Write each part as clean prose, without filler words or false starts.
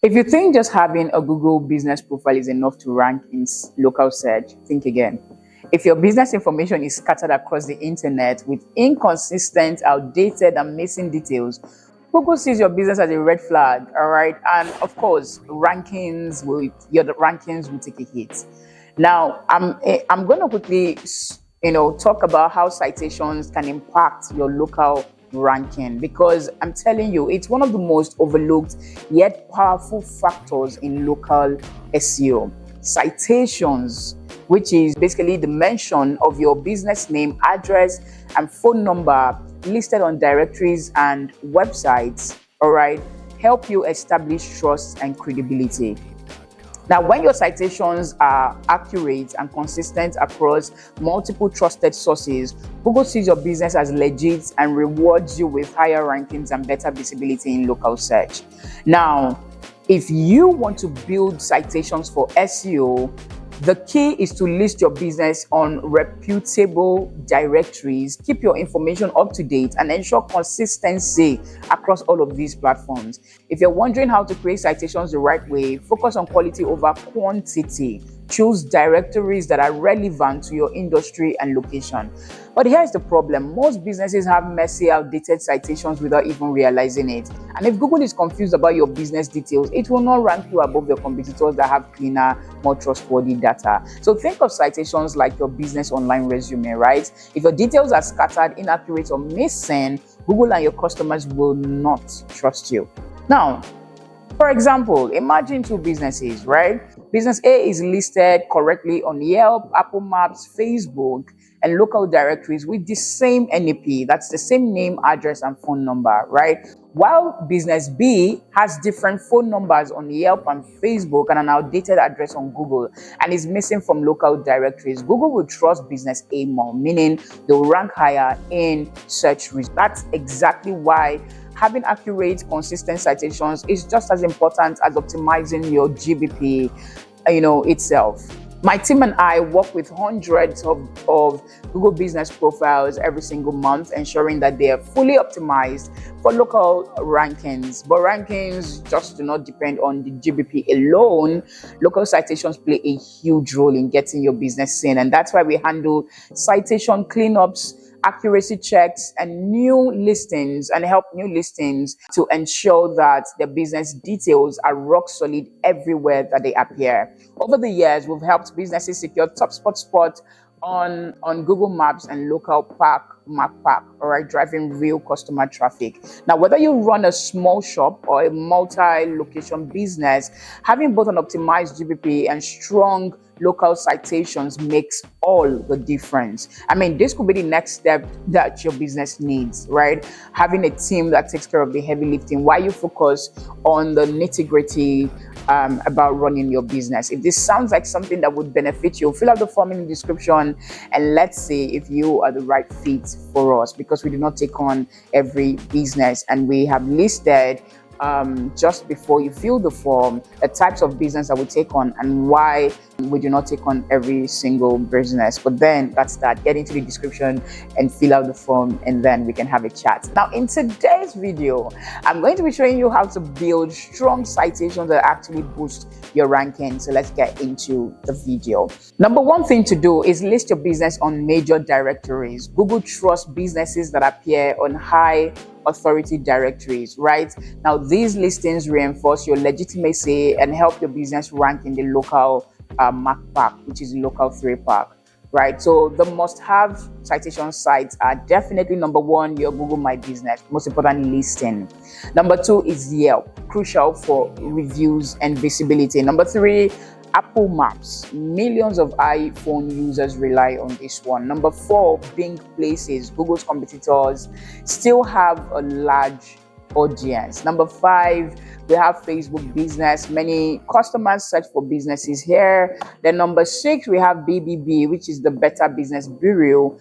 If you think just having a Google business profile is enough to rank in local search, think again. If your business information is scattered across the internet with inconsistent, outdated, and missing details, Google sees your business as a red flag, all right? And of course, your rankings will take a hit. Now, I'm going to quickly, talk about how citations can impact your local ranking, because I'm telling you, it's one of the most overlooked yet powerful factors in local SEO. Citations, which is basically the mention of your business name, address, and phone number listed on directories and websites, all right, help you establish trust and credibility. Now, when your citations are accurate and consistent across multiple trusted sources, Google sees your business as legit and rewards you with higher rankings and better visibility in local search. Now, if you want to build citations for SEO, the key is to list your business on reputable directories, keep your information up to date, and ensure consistency across all of these platforms. If you're wondering how to create citations the right way, focus on quality over quantity. Choose directories that are relevant to your industry and location. But here's the problem. Most businesses have messy, outdated citations without even realizing it. And if Google is confused about your business details, it will not rank you above your competitors that have cleaner, more trustworthy data. So think of citations like your business online resume, right? If your details are scattered, inaccurate, or missing, Google and your customers will not trust you. Now, for example, imagine two businesses, right? Business A is listed correctly on Yelp, Apple Maps, Facebook, and local directories with the same NAP, that's the same name, address, and phone number, right? While business B has different phone numbers on Yelp and Facebook and an outdated address on Google and is missing from local directories, Google will trust business A more, meaning they'll rank higher in search results. That's exactly why having accurate, consistent citations is just as important as optimizing your GBP, itself. My team and I work with hundreds of Google business profiles every single month, ensuring that they are fully optimized for local rankings. But rankings just do not depend on the GBP alone. Local citations play a huge role in getting your business seen, and that's why we handle citation cleanups, accuracy checks, and new listings, and help new listings to ensure that the business details are rock solid everywhere that they appear. Over the years, we've helped businesses secure top spot on Google Maps and local map park, all right, driving real customer traffic. Now, whether you run a small shop or a multi-location business, having both an optimized GBP and strong local citations makes all the difference. I mean, this could be the next step that your business needs, right? Having a team that takes care of the heavy lifting while you focus on the nitty-gritty about running your business. If this sounds like something that would benefit you, fill out the form in the description and let's see if you are the right fit for us, because we do not take on every business, and we have listed just before you fill the form the types of business that we take on and why we do not take on every single business. But then that's that. Get into the description and fill out the form, and then we can have a chat. Now, in today's video, I'm going to be showing you how to build strong citations that actually boost your ranking. So let's get into the video. Number one thing to do is list your business on major directories. Google trusts businesses that appear on high authority directories, right? Now, these listings reinforce your legitimacy and help your business rank in the local map park, which is the local 3 park, right? So the must-have citation sites are definitely number one, your Google My Business, most important listing. Number 2 is Yelp, crucial for reviews and visibility. Number 3, Apple Maps. Millions of iPhone users rely on this one. Number 4, Bing Places. Google's competitors still have a large audience. Number 5, we have Facebook Business. Many customers search for businesses here. Then number 6, we have BBB, which is the Better Business Bureau,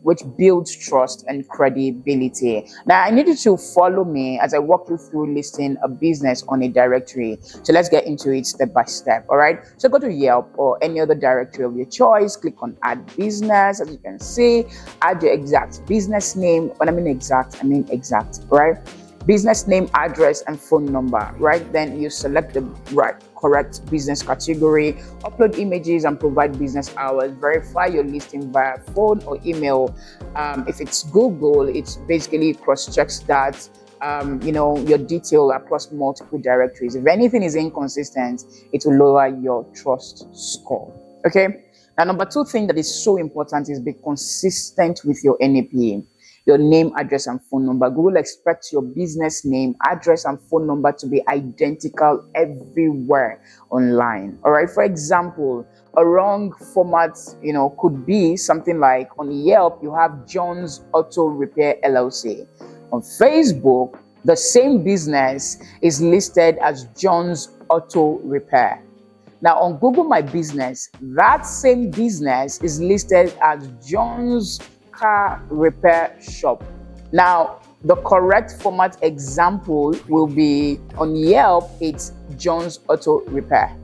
which builds trust and credibility. Now, I need you to follow me as I walk you through listing a business on a directory. So let's get into it step by step. All right. So go to Yelp or any other directory of your choice. Click on Add Business. As you can see, add your exact business name. When I mean exact, right? business name, address, and phone number, right? Then you select the correct business category, upload images and provide business hours, verify your listing via phone or email. If it's Google, it's basically cross-checks that your detail across multiple directories. If anything is inconsistent, it will lower your trust score. Okay. Now, number 2 thing that is so important is be consistent with your NAP, your name, address, and phone number. Google expects your business name, address, and phone number to be identical everywhere online. All right. For example, a wrong format, could be something like on Yelp, you have John's Auto Repair LLC. On Facebook, the same business is listed as John's Auto Repair. Now, on Google My Business, that same business is listed as John's Car Repair Shop. Now, the correct format example will be on Yelp, it's John's Auto Repair.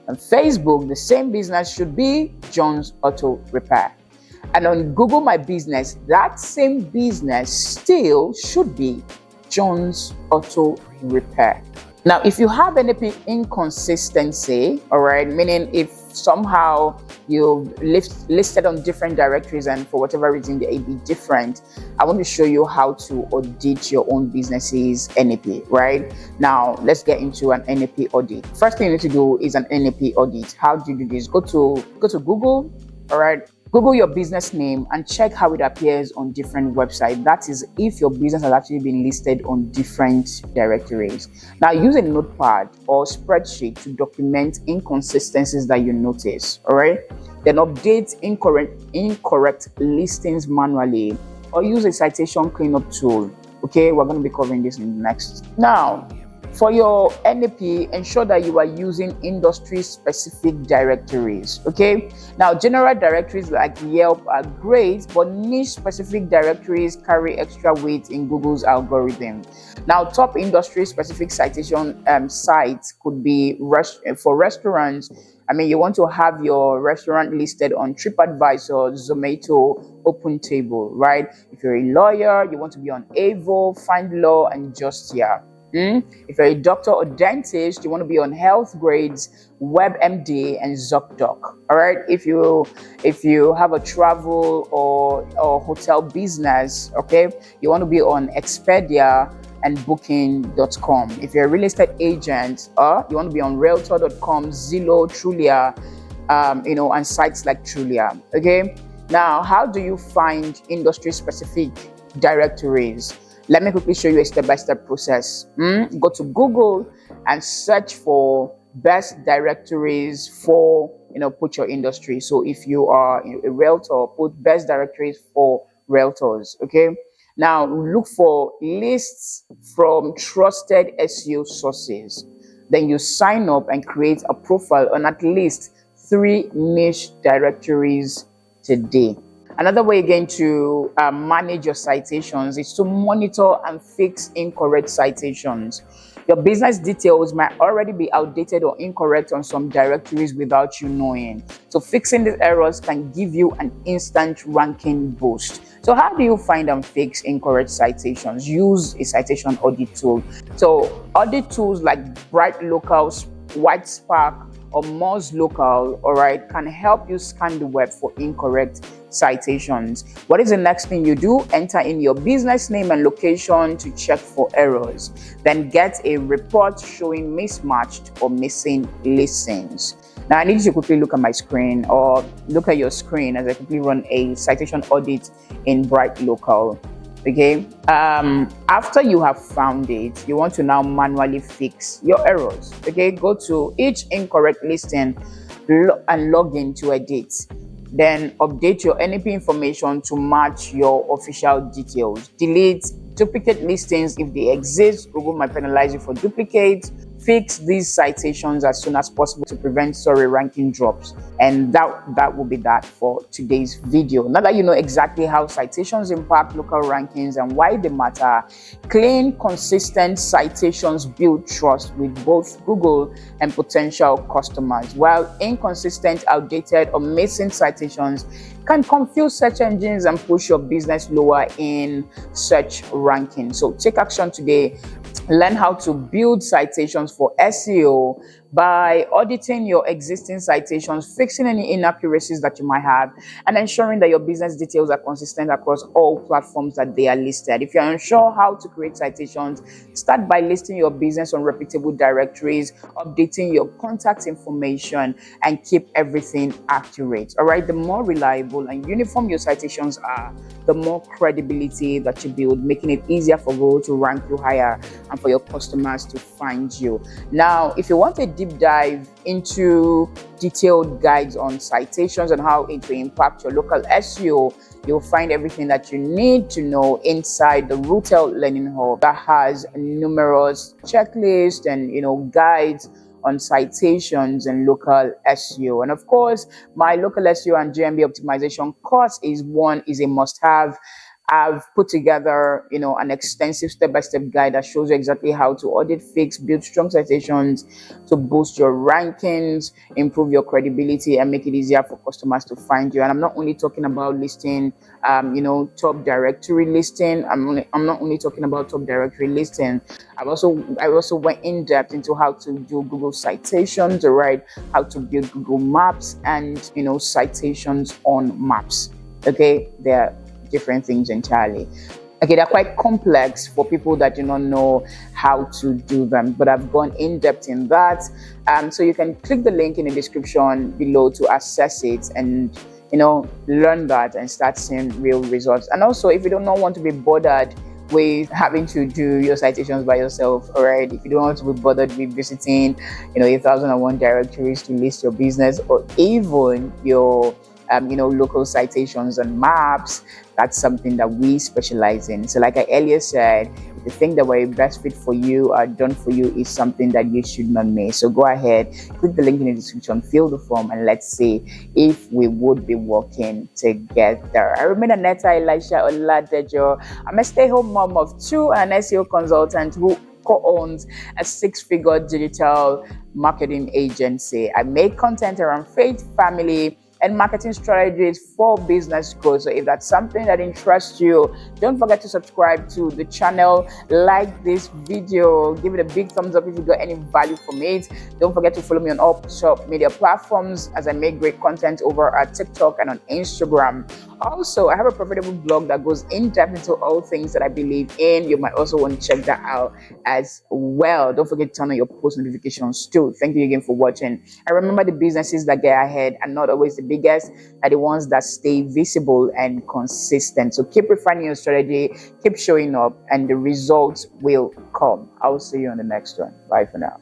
On Facebook, the same business should be John's Auto Repair. And on Google My Business, that same business still should be John's Auto Repair. Now, if you have any inconsistency, all right, meaning if somehow you listed on different directories and for whatever reason they may be different, I want to show you how to audit your own business's NAP, right? Now, let's get into an NAP audit. First thing you need to do is an NAP audit. How do you do this? Go to Google, all right? Google your business name and check how it appears on different websites. That is, if your business has actually been listed on different directories. Now, use a notepad or spreadsheet to document inconsistencies that you notice. All right. Then update incorrect listings manually, or use a citation cleanup tool. Okay, we're going to be covering this in the next. Now, for your NAP, ensure that you are using industry-specific directories, okay? Now, general directories like Yelp are great, but niche-specific directories carry extra weight in Google's algorithm. Now, top industry-specific citation sites could be for restaurants. I mean, you want to have your restaurant listed on TripAdvisor, Zomato, OpenTable, right? If you're a lawyer, you want to be on Avo, FindLaw, and Justia. If you're a doctor or dentist, you want to be on Health Grades, WebMD, and ZocDoc. All right. If you have a travel or hotel business, okay, you want to be on Expedia and Booking.com. If you're a real estate agent, you want to be on Realtor.com, Zillow, Trulia, and sites like Trulia. Okay. Now, how do you find industry-specific directories? Let me quickly show you a step-by-step process. Go to Google and search for best directories for, put your industry. So if you are a realtor, put best directories for realtors, okay? Now, look for lists from trusted SEO sources. Then you sign up and create a profile on at least 3 niche directories today. Another way again to manage your citations is to monitor and fix incorrect citations. Your business details might already be outdated or incorrect on some directories without you knowing. So fixing these errors can give you an instant ranking boost. So how do you find and fix incorrect citations? Use a citation audit tool. So audit tools like Bright Local, White Spark, or Moz Local, all right, can help you scan the web for incorrect citations. What is the next thing you do? Enter in your business name and location to check for errors. Then get a report showing mismatched or missing listings. Now, I need you to quickly look at my screen or look at your screen as I quickly run a citation audit in Bright Local. Okay, after you have found it, you want to now manually fix your errors. Okay, go to each incorrect listing and log in to edit. Then update your NAP information to match your official details. Delete duplicate listings if they exist. Google might penalize you for duplicates. fix these citations as soon as possible to prevent ranking drops. And that will be that for today's video. Now that you know exactly how citations impact local rankings and why they matter, clean, consistent citations build trust with both Google and potential customers, while inconsistent, outdated, or missing citations can confuse search engines and push your business lower in search rankings. So take action today. Learn how to build citations for SEO by auditing your existing citations, fixing any inaccuracies that you might have, and ensuring that your business details are consistent across all platforms that they are listed. If you're unsure how to create citations, start by listing your business on reputable directories, updating your contact information, and keep everything accurate. All right, the more reliable and uniform your citations are, the more credibility that you build, making it easier for Google to rank you higher and for your customers to find you. Now, if you want a deep dive into detailed guides on citations and how it will impact your local SEO, you'll find everything that you need to know inside the Rootel Learning Hub that has numerous checklists and guides on citations and local SEO. And of course, my local SEO and GMB optimization course is a must-have. I've put together, an extensive step-by-step guide that shows you exactly how to audit, fix, build strong citations to boost your rankings, improve your credibility, and make it easier for customers to find you. And I'm not only talking about listing, top directory listing. I'm not only talking about top directory listing. I also went in depth into how to do Google citations, right? How to build Google Maps and citations on maps. Okay, they're different things entirely. Okay, they're quite complex for people that do not know how to do them, but I've gone in depth in that. So you can click the link in the description below to access it and learn that and start seeing real results. And also, if you do not want to be bothered with having to do your citations by yourself, all right, if you don't want to be bothered with visiting 1001 directories to list your business, or even your local citations and maps, that's something that we specialize in. So like I earlier said, if you think that we're a best fit for you or done for you is something that you should not miss. So go ahead, click the link in the description, fill the form, and let's see if we would be working together. I remain Aneta Elisha-Oladejo. I'm a stay-home mom of two and an SEO consultant who co-owns a 6-figure digital marketing agency. I make content around faith, family, and marketing strategies for business growth. So if that's something that interests you, don't forget to subscribe to the channel, like this video, give it a big thumbs up if you got any value from it. Don't forget to follow me on all social media platforms as I make great content over at TikTok and on Instagram. Also, I have a profitable blog that goes in depth into all things that I believe in. You might also want to check that out as well. Don't forget to turn on your post notifications too. Thank you again for watching. And remember, the businesses that get ahead are not always the biggest, are the ones that stay visible and consistent. So keep refining your strategy, keep showing up, and the results will come. I'll see you on the next one. Bye for now.